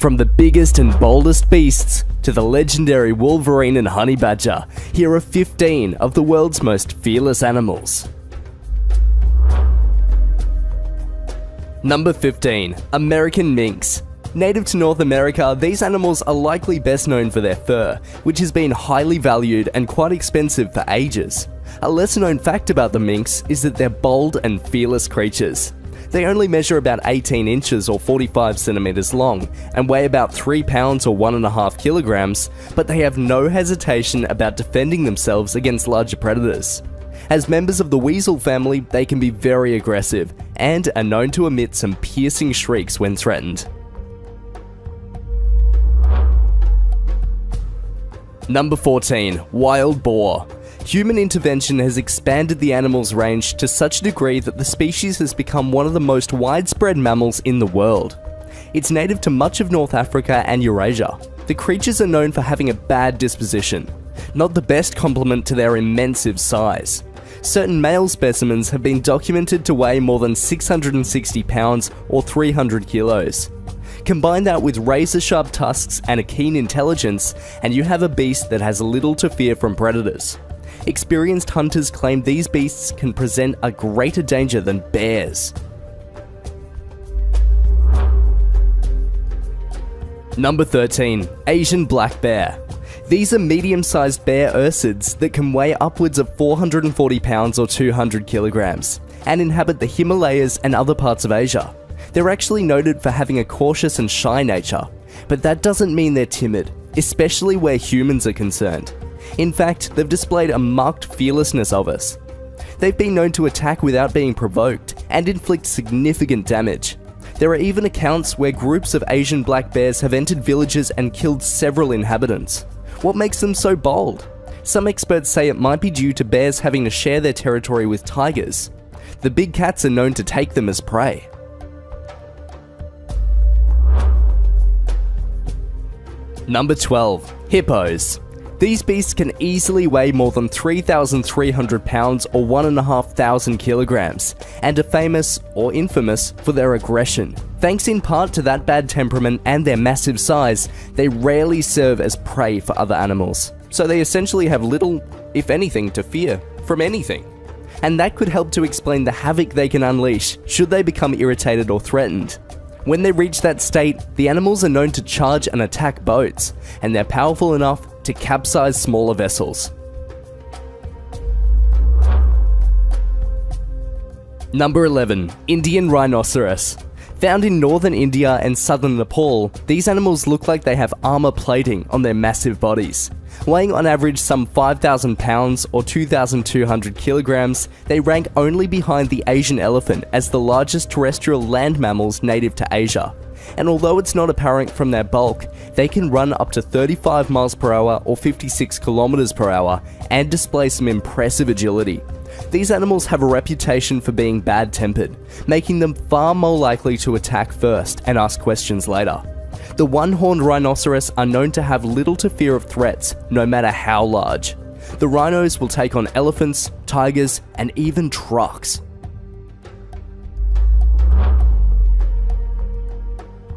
From the biggest and boldest beasts to the legendary wolverine and honey badger, here are 15 of the world's most fearless animals. Number 15. American minks. Native to North America, these animals are likely best known for their fur, which has been highly valued and quite expensive for ages. A lesser known fact about the minks is that they're bold and fearless creatures. They only measure about 18 inches or 45 centimeters long and weigh about 3 pounds or 1.5 kilograms, but they have no hesitation about defending themselves against larger predators. As members of the weasel family, they can be very aggressive and are known to emit some piercing shrieks when threatened. Number 14. Wild boar. Human intervention has expanded the animal's range to such a degree that the species has become one of the most widespread mammals in the world. It's native to much of North Africa and Eurasia. The creatures are known for having a bad disposition, not the best complement to their immense size. Certain male specimens have been documented to weigh more than 660 pounds or 300 kilos. Combine that with razor-sharp tusks and a keen intelligence, and you have a beast that has little to fear from predators. Experienced hunters claim these beasts can present a greater danger than bears. Number 13. Asian black bear. These are medium-sized bear ursids that can weigh upwards of 440 pounds or 200 kilograms and inhabit the Himalayas and other parts of Asia. They're actually noted for having a cautious and shy nature, but that doesn't mean they're timid, especially where humans are concerned. In fact, they've displayed a marked fearlessness of us. They've been known to attack without being provoked and inflict significant damage. There are even accounts where groups of Asian black bears have entered villages and killed several inhabitants. What makes them so bold? Some experts say it might be due to bears having to share their territory with tigers. The big cats are known to take them as prey. Number 12. Hippos. These beasts can easily weigh more than 3,300 pounds or 1,500 kilograms, and are famous, or infamous, for their aggression. Thanks in part to that bad temperament and their massive size, they rarely serve as prey for other animals. So they essentially have little, if anything, to fear from anything. And that could help to explain the havoc they can unleash should they become irritated or threatened. When they reach that state, the animals are known to charge and attack boats, and they're powerful enough to capsize smaller vessels. Number 11. Indian rhinoceros. Found in northern India and southern Nepal, these animals look like they have armor plating on their massive bodies. Weighing on average some 5,000 pounds or 2,200 kilograms, they rank only behind the Asian elephant as the largest terrestrial land mammals native to Asia. And although it's not apparent from their bulk, they can run up to 35 miles per hour or 56 kilometers per hour and display some impressive agility. These animals have a reputation for being bad-tempered, making them far more likely to attack first and ask questions later. The one-horned rhinoceros are known to have little to fear of threats, no matter how large. The rhinos will take on elephants, tigers, and even trucks.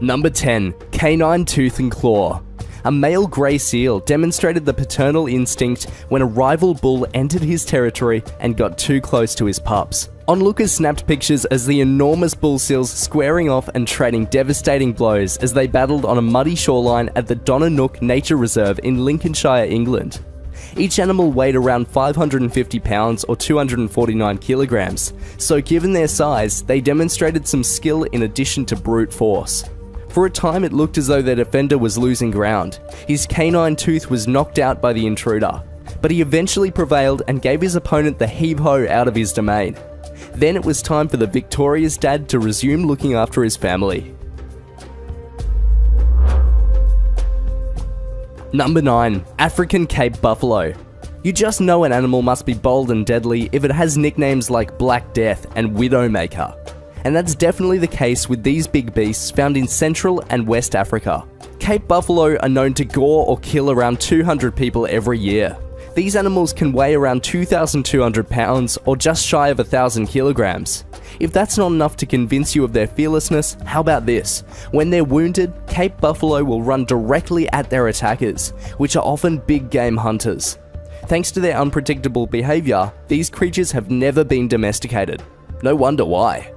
Number 10. Canine tooth and claw. A male grey seal demonstrated the paternal instinct when a rival bull entered his territory and got too close to his pups. Onlookers snapped pictures as the enormous bull seals squaring off and trading devastating blows as they battled on a muddy shoreline at the Donanook Nature Reserve in Lincolnshire, England. Each animal weighed around 550 pounds or 249 kilograms, so given their size, they demonstrated some skill in addition to brute force. For a time it looked as though their defender was losing ground. His canine tooth was knocked out by the intruder, but he eventually prevailed and gave his opponent the heave-ho out of his domain. Then it was time for the victorious dad to resume looking after his family. Number 9. African Cape Buffalo. You just know an animal must be bold and deadly if it has nicknames like Black Death and Widowmaker. And that's definitely the case with these big beasts found in Central and West Africa. Cape buffalo are known to gore or kill around 200 people every year. These animals can weigh around 2,200 pounds or just shy of 1,000 kilograms. If that's not enough to convince you of their fearlessness, how about this? When they're wounded, Cape buffalo will run directly at their attackers, which are often big game hunters. Thanks to their unpredictable behavior, these creatures have never been domesticated. No wonder why.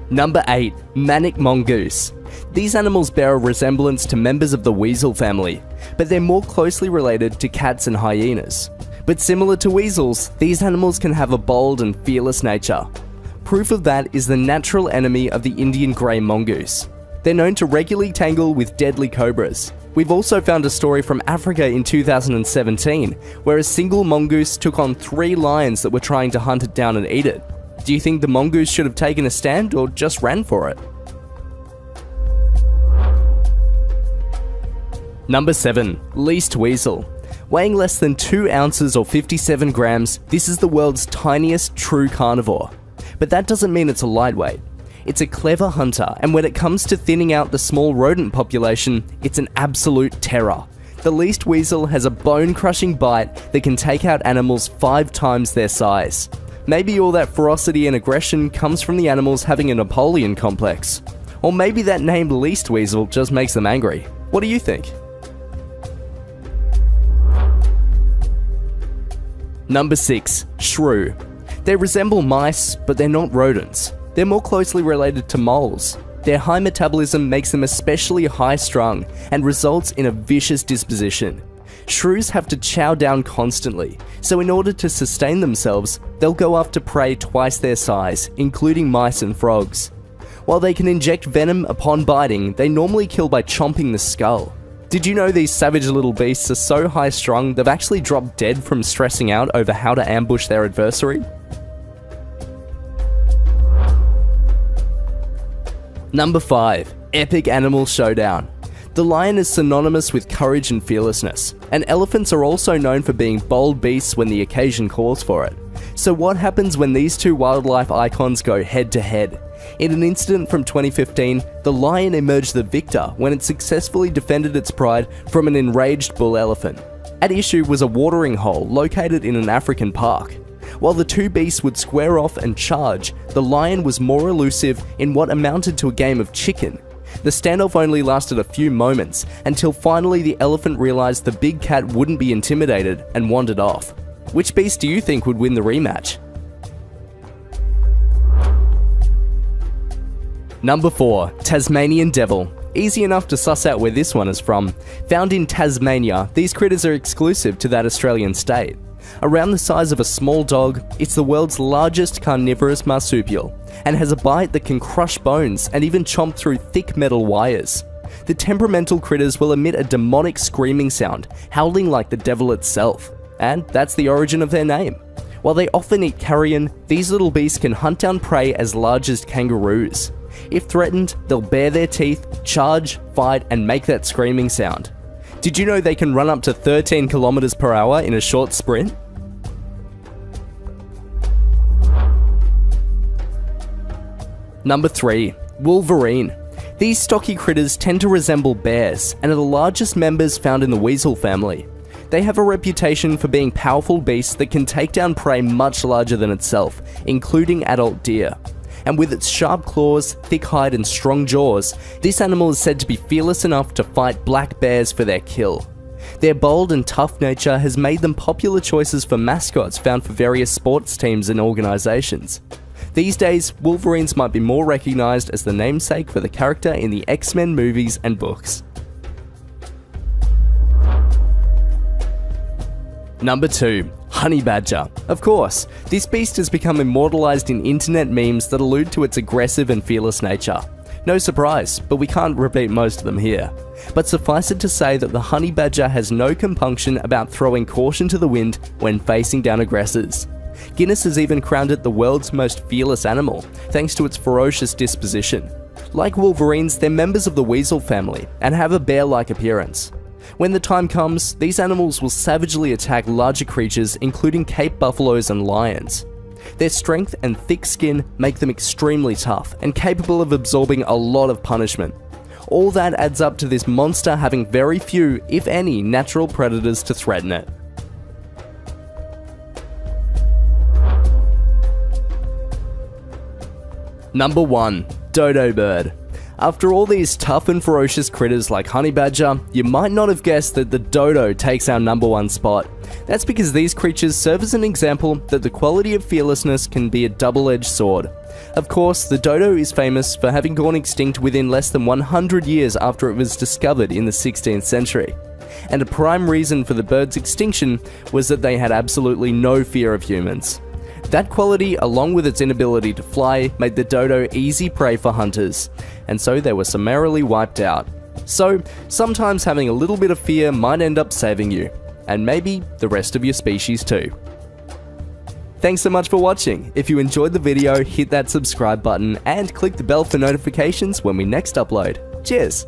Number 8. Manic mongoose. These animals bear a resemblance to members of the weasel family, but they're more closely related to cats and hyenas. But similar to weasels, these animals can have a bold and fearless nature. Proof of that is the natural enemy of the Indian grey mongoose. They're known to regularly tangle with deadly cobras. We've also found a story from Africa in 2017, where a single mongoose took on 3 lions that were trying to hunt it down and eat it. Do you think the mongoose should have taken a stand or just ran for it? Number 7. Least weasel. Weighing less than 2 ounces or 57 grams, this is the world's tiniest true carnivore. But that doesn't mean it's a lightweight. It's a clever hunter, and when it comes to thinning out the small rodent population, it's an absolute terror. The least weasel has a bone-crushing bite that can take out animals 5 times their size. Maybe all that ferocity and aggression comes from the animals having a Napoleon complex. Or maybe that name least weasel just makes them angry. What do you think? Number 6. Shrew. They resemble mice, but they're not rodents. They're more closely related to moles. Their high metabolism makes them especially high-strung and results in a vicious disposition. Shrews have to chow down constantly, so in order to sustain themselves, they'll go after prey twice their size, including mice and frogs. While they can inject venom upon biting, they normally kill by chomping the skull. Did you know these savage little beasts are so high-strung they've actually dropped dead from stressing out over how to ambush their adversary? Number 5. Epic animal showdown. The lion is synonymous with courage and fearlessness, and elephants are also known for being bold beasts when the occasion calls for it. So what happens when these two wildlife icons go head-to-head? In an incident from 2015, the lion emerged the victor when it successfully defended its pride from an enraged bull elephant. At issue was a watering hole located in an African park. While the two beasts would square off and charge, the lion was more elusive in what amounted to a game of chicken. The standoff only lasted a few moments, until finally the elephant realized the big cat wouldn't be intimidated and wandered off. Which beast do you think would win the rematch? Number 4. Tasmanian Devil. Easy enough to suss out where this one is from. Found in Tasmania, these critters are exclusive to that Australian state. Around the size of a small dog, it's the world's largest carnivorous marsupial, and has a bite that can crush bones and even chomp through thick metal wires. The temperamental critters will emit a demonic screaming sound, howling like the devil itself, and that's the origin of their name. While they often eat carrion, these little beasts can hunt down prey as large as kangaroos. If threatened, they'll bare their teeth, charge, fight, and make that screaming sound. Did you know they can run up to 13 kilometers per hour in a short sprint? Number 3. Wolverine. These stocky critters tend to resemble bears and are the largest members found in the weasel family. They have a reputation for being powerful beasts that can take down prey much larger than itself, including adult deer. And with its sharp claws, thick hide and strong jaws, this animal is said to be fearless enough to fight black bears for their kill. Their bold and tough nature has made them popular choices for mascots found for various sports teams and organizations. These days, Wolverines might be more recognized as the namesake for the character in the X-Men movies and books. Number 2. Honey badger. Of course, this beast has become immortalized in internet memes that allude to its aggressive and fearless nature. No surprise, but we can't repeat most of them here. But suffice it to say that the honey badger has no compunction about throwing caution to the wind when facing down aggressors. Guinness has even crowned it the world's most fearless animal, thanks to its ferocious disposition. Like wolverines, they're members of the weasel family and have a bear-like appearance. When the time comes, these animals will savagely attack larger creatures, including Cape buffaloes and lions. Their strength and thick skin make them extremely tough and capable of absorbing a lot of punishment. All that adds up to this monster having very few, if any, natural predators to threaten it. Number 1. Dodo bird. After all these tough and ferocious critters like honey badger, you might not have guessed that the dodo takes our number 1 spot. That's because these creatures serve as an example that the quality of fearlessness can be a double-edged sword. Of course, the dodo is famous for having gone extinct within less than 100 years after it was discovered in the 16th century. And a prime reason for the bird's extinction was that they had absolutely no fear of humans. That quality, along with its inability to fly, made the dodo easy prey for hunters, and so they were summarily wiped out. So, sometimes having a little bit of fear might end up saving you, and maybe the rest of your species too. Thanks so much for watching. If you enjoyed the video, hit that subscribe button and click the bell for notifications when we next upload. Cheers!